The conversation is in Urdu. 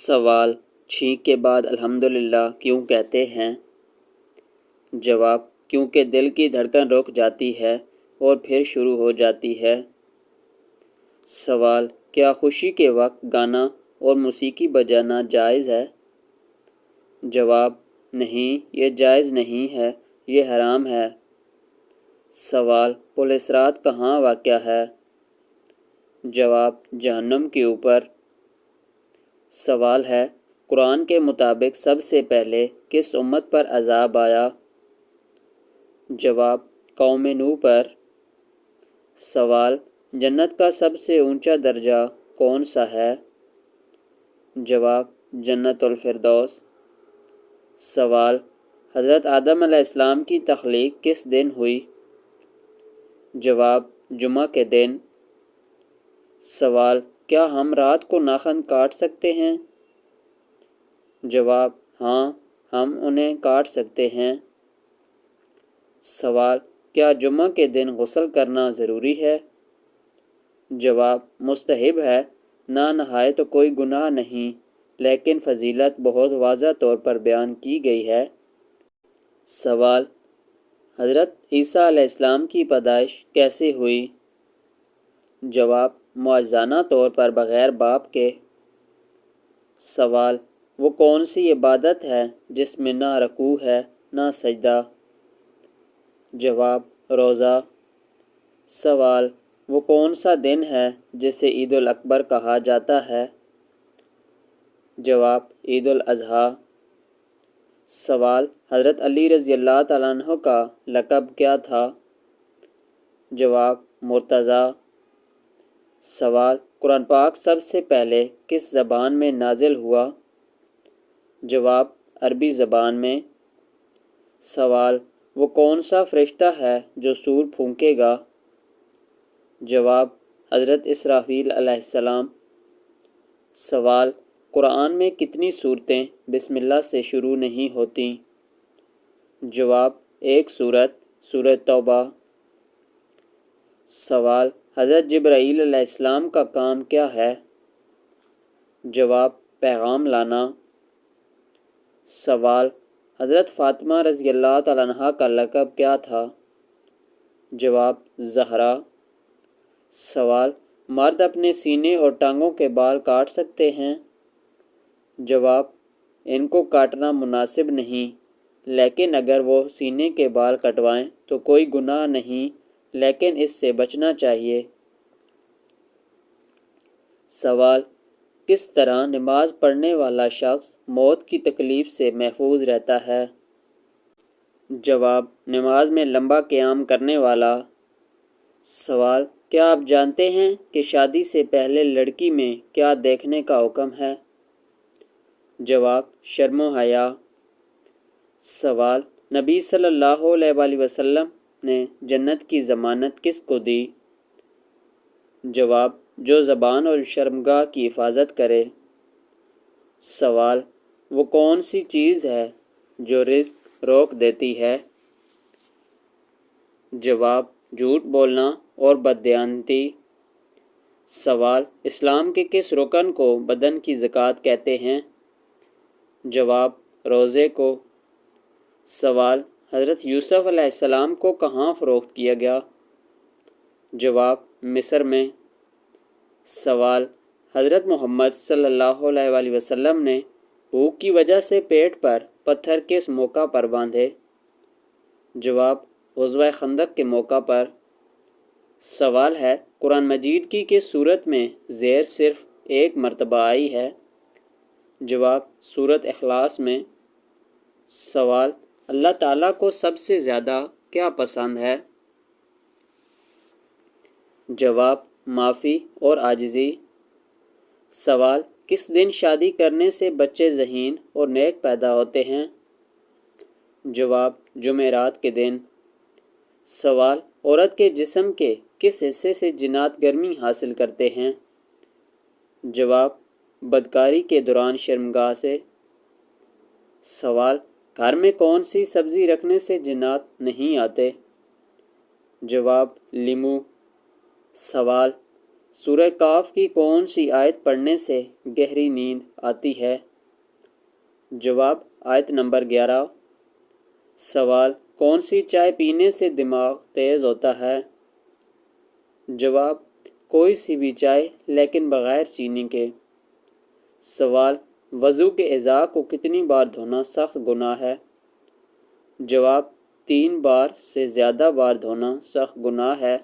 سوال: چھینک کے بعد الحمدللہ کیوں کہتے ہیں؟ جواب: کیونکہ دل کی دھڑکن رک جاتی ہے اور پھر شروع ہو جاتی ہے۔ سوال: کیا خوشی کے وقت گانا اور موسیقی بجانا جائز ہے؟ جواب: نہیں، یہ جائز نہیں ہے، یہ حرام ہے۔ سوال: پل صراط کہاں واقع ہے؟ جواب: جہنم کے اوپر۔ سوال ہے: قرآن کے مطابق سب سے پہلے کس امت پر عذاب آیا؟ جواب: قوم نوح پر۔ سوال: جنت کا سب سے اونچا درجہ کون سا ہے؟ جواب: جنت الفردوس۔ سوال: حضرت آدم علیہ السلام کی تخلیق کس دن ہوئی؟ جواب: جمعہ کے دن۔ سوال: کیا ہم رات کو ناخن کاٹ سکتے ہیں؟ جواب: ہاں، ہم انہیں کاٹ سکتے ہیں۔ سوال: کیا جمعہ کے دن غسل کرنا ضروری ہے؟ جواب: مستحب ہے، نہ نہائے تو کوئی گناہ نہیں، لیکن فضیلت بہت واضح طور پر بیان کی گئی ہے۔ سوال: حضرت عیسیٰ علیہ السلام کی پیدائش کیسے ہوئی؟ جواب: معجزانہ طور پر بغیر باپ کے۔ سوال: وہ کون سی عبادت ہے جس میں نہ رکوع ہے نہ سجدہ؟ جواب: روزہ۔ سوال: وہ کون سا دن ہے جسے عید الاکبر کہا جاتا ہے؟ جواب: عید الاضحیٰ۔ سوال: حضرت علی رضی اللہ تعالیٰ عنہ کا لقب کیا تھا؟ جواب: مرتضیٰ۔ سوال: قرآن پاک سب سے پہلے کس زبان میں نازل ہوا؟ جواب: عربی زبان میں۔ سوال: وہ کون سا فرشتہ ہے جو سور پھونکے گا؟ جواب: حضرت اسرافیل علیہ السلام۔ سوال: قرآن میں کتنی سورتیں بسم اللہ سے شروع نہیں ہوتیں؟ جواب: ایک سورت، سورۃ توبہ۔ سوال: حضرت جبرائیل علیہ السلام کا کام کیا ہے؟ جواب: پیغام لانا۔ سوال: حضرت فاطمہ رضی اللہ تعالیٰ عنہا کا لقب کیا تھا؟ جواب: زہرا۔ سوال: مرد اپنے سینے اور ٹانگوں کے بال کاٹ سکتے ہیں؟ جواب: ان کو کاٹنا مناسب نہیں، لیکن اگر وہ سینے کے بال کٹوائیں تو کوئی گناہ نہیں، لیکن اس سے بچنا چاہیے۔ سوال: کس طرح نماز پڑھنے والا شخص موت کی تکلیف سے محفوظ رہتا ہے؟ جواب: نماز میں لمبا قیام کرنے والا۔ سوال: کیا آپ جانتے ہیں کہ شادی سے پہلے لڑکی میں کیا دیکھنے کا حکم ہے؟ جواب: شرم و حیا۔ سوال: نبی صلی اللہ علیہ وآلہ وسلم نے جنت کی ضمانت کس کو دی؟ جواب: جو زبان اور شرمگاہ کی حفاظت کرے۔ سوال: وہ کون سی چیز ہے جو رزق روک دیتی ہے؟ جواب: جھوٹ بولنا اور بددیانتی۔ سوال: اسلام کے کس رکن کو بدن کی زکوٰۃ کہتے ہیں؟ جواب: روزے کو۔ سوال: حضرت یوسف علیہ السلام کو کہاں فروخت کیا گیا؟ جواب: مصر میں۔ سوال: حضرت محمد صلی اللہ علیہ وآلہ وسلم نے بھوک کی وجہ سے پیٹ پر پتھر کس موقع پر باندھے؟ جواب: غزوہ خندق کے موقع پر۔ سوال ہے: قرآن مجید کی کس سورت میں زیر صرف ایک مرتبہ آئی ہے؟ جواب: سورۃ اخلاص میں۔ سوال: اللہ تعالیٰ کو سب سے زیادہ کیا پسند ہے؟ جواب: معافی اور عاجزی۔ سوال: کس دن شادی کرنے سے بچے ذہین اور نیک پیدا ہوتے ہیں؟ جواب: جمعرات کے دن۔ سوال: عورت کے جسم کے کس حصے سے جنات گرمی حاصل کرتے ہیں؟ جواب: بدکاری کے دوران شرمگاہ سے۔ سوال: گھر میں کون سی سبزی رکھنے سے جنات نہیں آتے؟ جواب: لیموں۔ سوال: سورہ کاف کی کون سی آیت پڑھنے سے گہری نیند آتی ہے؟ جواب آیت نمبر 11۔ سوال کون سی چائے پینے سے دماغ تیز ہوتا ہے؟ جواب کوئی سی بھی چائے لیکن بغیر چینی کے۔ سوال وضو کے اعضاء کو کتنی بار دھونا سخت گناہ ہے؟ جواب 3 بار سے زیادہ بار دھونا سخت گناہ ہے۔